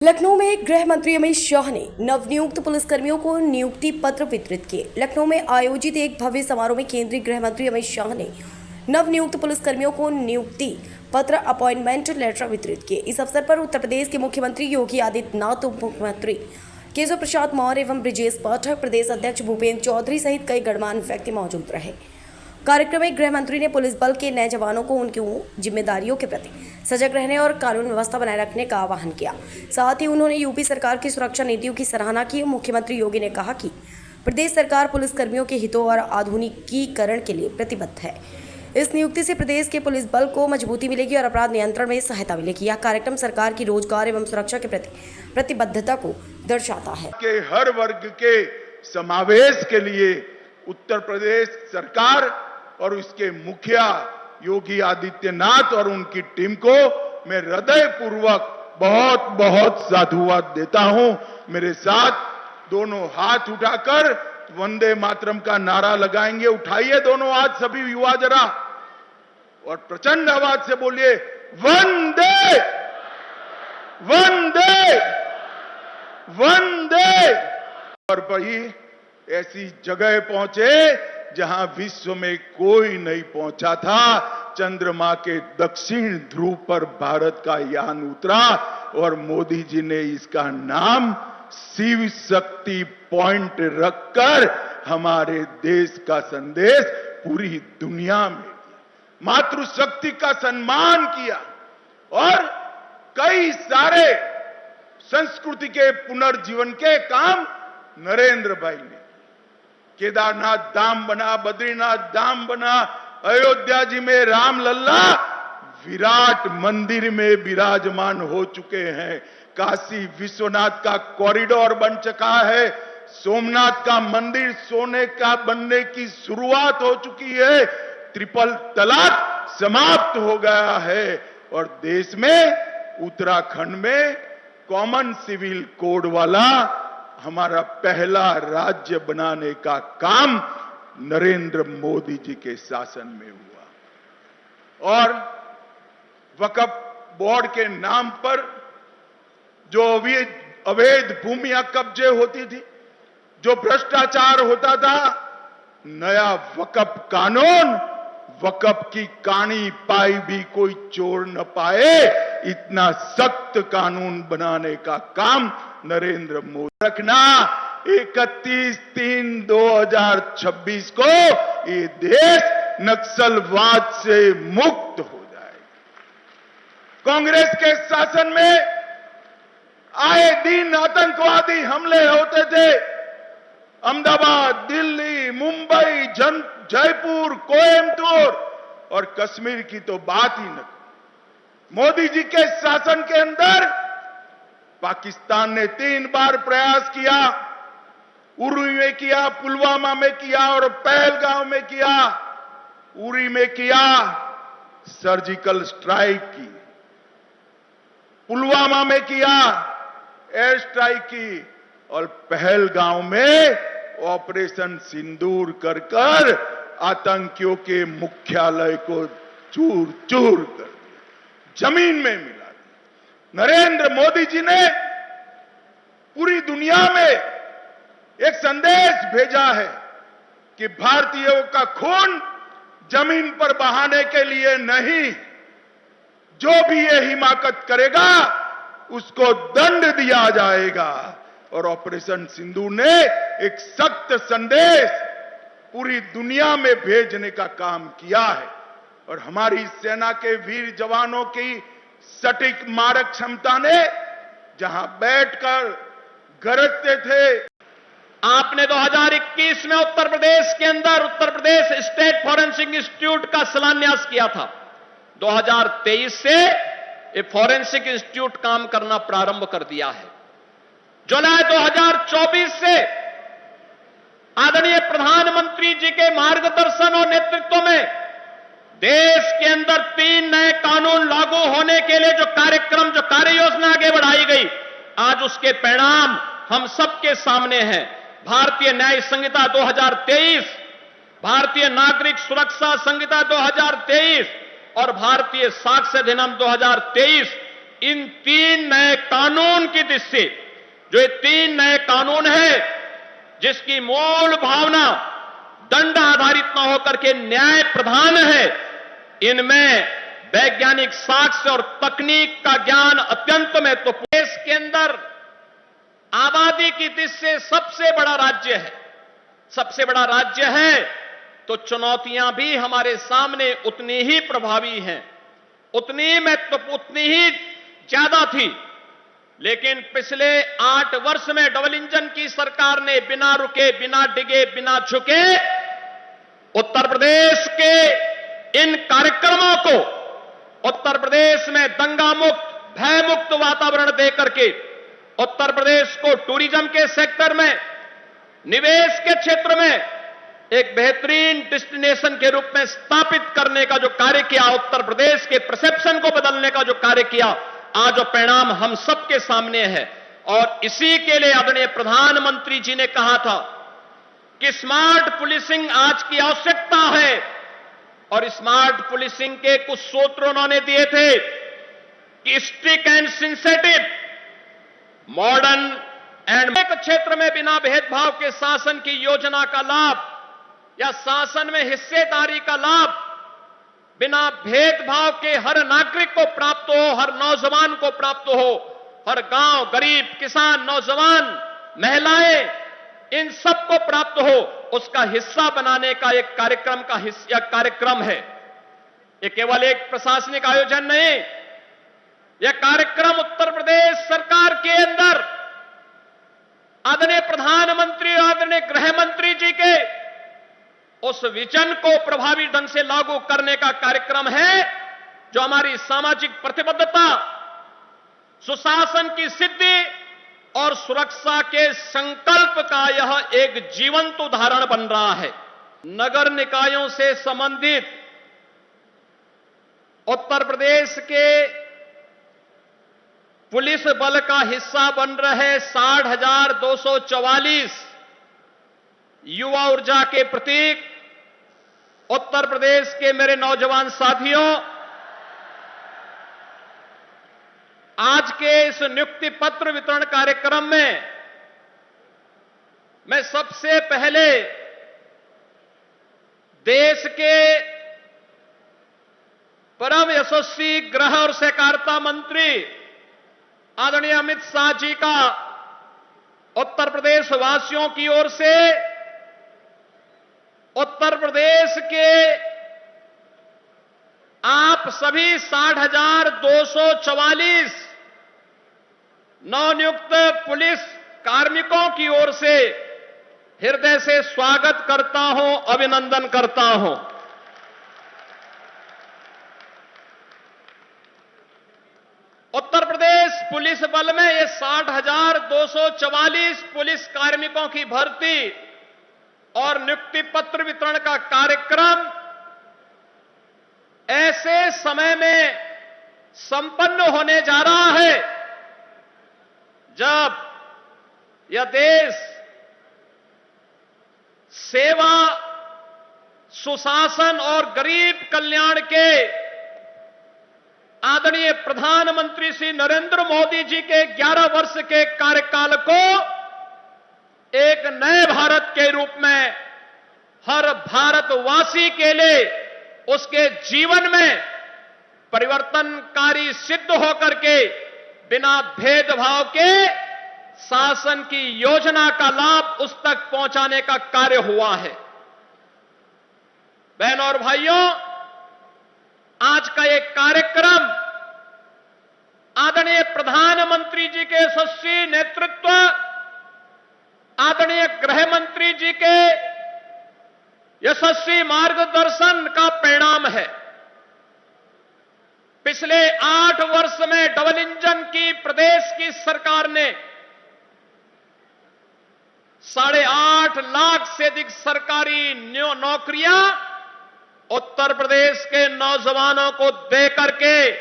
लखनऊ में गृह मंत्री अमित शाह ने नवनियुक्त पुलिसकर्मियों को नियुक्ति पत्र वितरित किए। लखनऊ में आयोजित एक भव्य समारोह में केंद्रीय गृह मंत्री अमित शाह ने नवनियुक्त पुलिसकर्मियों को नियुक्ति पत्र अपॉइंटमेंट लेटर वितरित किए। इस अवसर पर उत्तर प्रदेश के मुख्यमंत्री योगी आदित्यनाथ, उप मुख्यमंत्री केशव प्रसाद मौर्य एवं ब्रजेश पाठक, प्रदेश अध्यक्ष भूपेंद्र चौधरी सहित कई गणमान्य व्यक्ति मौजूद रहे। कार्यक्रम में गृह मंत्री ने पुलिस बल के नए जवानों को उनकी जिम्मेदारियों के प्रति सजग रहने और कानून व्यवस्था बनाए रखने का आह्वान किया। साथ ही उन्होंने यूपी सरकार की सुरक्षा नीतियों की सराहना की। मुख्यमंत्री योगी ने कहा कि प्रदेश सरकार पुलिसकर्मियों के हितों और आधुनिकीकरण के लिए प्रतिबद्ध है। इस नियुक्ति से प्रदेश के पुलिस बल को मजबूती मिलेगी और अपराध नियंत्रण में सहायता मिलेगी। यह कार्यक्रम सरकार की रोजगार एवं सुरक्षा के प्रति प्रतिबद्धता को दर्शाता है। के हर वर्ग के समावेश के लिए उत्तर प्रदेश सरकार और उसके मुखिया योगी आदित्यनाथ और उनकी टीम को मैं हृदय पूर्वक बहुत बहुत साधुवाद देता हूं। मेरे साथ दोनों हाथ उठाकर वंदे मातरम का नारा लगाएंगे। उठाइए दोनों हाथ सभी युवा जरा और प्रचंड आवाज से बोलिए, वंदे वंदे वंदे। और वही ऐसी जगह पहुंचे जहां विश्व में कोई नहीं पहुंचा था। चंद्रमा के दक्षिण ध्रुव पर भारत का यान उतरा और मोदी जी ने इसका नाम शिव शक्ति पॉइंट रखकर हमारे देश का संदेश पूरी दुनिया में दिया। मातृशक्ति का सम्मान किया और कई सारे संस्कृति के पुनर्जीवन के काम नरेंद्र भाई ने। केदारनाथ धाम बना, बद्रीनाथ धाम बना, अयोध्या जी में राम लल्ला विराट मंदिर में विराजमान हो चुके हैं। काशी विश्वनाथ का कॉरिडोर बन चुका है। सोमनाथ का मंदिर सोने का बनने की शुरुआत हो चुकी है। ट्रिपल तलाक समाप्त हो गया है और देश में उत्तराखंड में कॉमन सिविल कोड वाला हमारा पहला राज्य बनाने का काम नरेंद्र मोदी जी के शासन में हुआ। और वक्फ बोर्ड के नाम पर जो अवैध भूमियां कब्जे होती थी, जो भ्रष्टाचार होता था, नया वक्फ कानून, वक्फ की कानी पाई भी कोई चोर न पाए, इतना सख्त कानून बनाने का काम नरेंद्र मोदी रखना। 31/3/2026 को ये देश नक्सलवाद से मुक्त हो जाएगा। कांग्रेस के शासन में आए दिन आतंकवादी हमले होते थे। अहमदाबाद, दिल्ली, मुंबई, जयपुर, कोयम्बटूर और कश्मीर की तो बात ही न। मोदी जी के शासन के अंदर पाकिस्तान ने 3 बार प्रयास किया। उरी में किया, पुलवामा में किया और पहलगांव में किया। उरी में किया, सर्जिकल स्ट्राइक की। पुलवामा में किया, एयर स्ट्राइक की और पहलगांव में ऑपरेशन सिंदूर कर कर आतंकियों के मुख्यालय को चूर चूर कर दिया, जमीन में मिला दिया। नरेंद्र मोदी जी ने पूरी दुनिया में एक संदेश भेजा है कि भारतीयों का खून जमीन पर बहाने के लिए नहीं, जो भी ये हिमाकत करेगा उसको दंड दिया जाएगा। और ऑपरेशन सिंदूर ने एक सख्त संदेश पूरी दुनिया में भेजने का काम किया है। और हमारी सेना के वीर जवानों की सटीक मारक क्षमता ने जहां बैठकर गरजते थे। आपने 2021 में उत्तर प्रदेश के अंदर Uttar Pradesh state forensic institute का शिलान्यास किया था। 2023 से ये फॉरेंसिक इंस्टीट्यूट काम करना प्रारंभ कर दिया है। जुलाई 2024 से आदरणीय प्रधानमंत्री जी के मार्गदर्शन और नेतृत्व में देश के अंदर 3 नए कानून लागू होने के लिए जो कार्यक्रम, जो कार्य योजना आगे बढ़ाई गई, आज उसके परिणाम हम सबके सामने हैं। भारतीय न्याय संहिता 2023, भारतीय नागरिक सुरक्षा संहिता 2023 और भारतीय साक्ष्य अधिनियम 2023 इन 3 नए कानून की दृष्टि से जो ये 3 नए कानून है, जिसकी मूल भावना दंड आधारित न होकर के न्याय प्रधान है, इनमें वैज्ञानिक साक्ष्य और तकनीक का ज्ञान अत्यंत महत्वपूर्ण। देश के अंदर आबादी की दृष्टि से सबसे बड़ा राज्य है, सबसे बड़ा राज्य है, तो चुनौतियां भी हमारे सामने उतनी ही प्रभावी हैं, उतनी ही ज्यादा थी। लेकिन पिछले 8 वर्ष में डबल इंजन की सरकार ने बिना रुके, बिना डिगे, बिना झुके उत्तर प्रदेश के इन कार्यक्रमों को, उत्तर प्रदेश में दंगा मुक्त, भय मुक्त वातावरण देकर के उत्तर प्रदेश को टूरिज्म के सेक्टर में, निवेश के क्षेत्र में एक बेहतरीन डेस्टिनेशन के रूप में स्थापित करने का जो कार्य किया, उत्तर प्रदेश के परसेप्शन को बदलने का जो कार्य किया, आज जो परिणाम हम सबके सामने है। और इसी के लिए आदरणीय प्रधानमंत्री जी ने कहा था कि स्मार्ट पुलिसिंग आज की आवश्यकता है, और स्मार्ट पुलिसिंग के कुछ सूत्र उन्होंने दिए थे कि स्ट्रिक्ट एंड सिंसेटिव, मॉडर्न एंड एक क्षेत्र में बिना भेदभाव के शासन की योजना का लाभ या शासन में हिस्सेदारी का लाभ बिना भेदभाव के हर नागरिक को प्राप्त हो, हर नौजवान को प्राप्त हो, हर गांव, गरीब, किसान, नौजवान, महिलाएं, इन सबको प्राप्त हो, उसका हिस्सा बनाने का एक कार्यक्रम है। ये केवल एक प्रशासनिक आयोजन नहीं, यह कार्यक्रम उत्तर प्रदेश सरकार के अंदर आदरणीय प्रधानमंत्री, आदरणीय गृह मंत्री जी के उस विजन को प्रभावी ढंग से लागू करने का कार्यक्रम है, जो हमारी सामाजिक प्रतिबद्धता, सुशासन की सिद्धि और सुरक्षा के संकल्प का यह एक जीवंत उदाहरण बन रहा है। नगर निकायों से संबंधित उत्तर प्रदेश के पुलिस बल का हिस्सा बन रहे 60,244 युवा ऊर्जा के प्रतीक उत्तर प्रदेश के मेरे नौजवान साथियों, आज के इस नियुक्ति पत्र वितरण कार्यक्रम में मैं सबसे पहले देश के परम यशस्वी गृह और सहकारिता मंत्री आदरणीय अमित शाह जी का उत्तर प्रदेश वासियों की ओर से उत्तर प्रदेश के आप सभी 60,244 नवनियुक्त पुलिस कार्मिकों की ओर से हृदय से स्वागत करता हूं, अभिनंदन करता हूं। उत्तर प्रदेश पुलिस बल में ये 60,244 पुलिस कार्मिकों की भर्ती और नियुक्ति पत्र वितरण का कार्यक्रम ऐसे समय में संपन्न होने जा रहा है जब यह देश सेवा, सुशासन और गरीब कल्याण के आदरणीय प्रधानमंत्री श्री नरेंद्र मोदी जी के 11 वर्ष के कार्यकाल को एक नए भारत के रूप में हर भारतवासी के लिए उसके जीवन में परिवर्तनकारी सिद्ध होकर के बिना भेदभाव के शासन की योजना का लाभ उस तक पहुंचाने का कार्य हुआ है। बहनों और भाइयों, आज का एक कार्यक्रम आदरणीय प्रधानमंत्री जी के यशस्वी नेतृत्व, आदरणीय गृह मंत्री जी के यशस्वी मार्गदर्शन का परिणाम है। पिछले 8 वर्ष में डबल इंजन की प्रदेश की सरकार ने 8.5 लाख से अधिक सरकारी नौकरियां उत्तर प्रदेश के नौजवानों को दे करके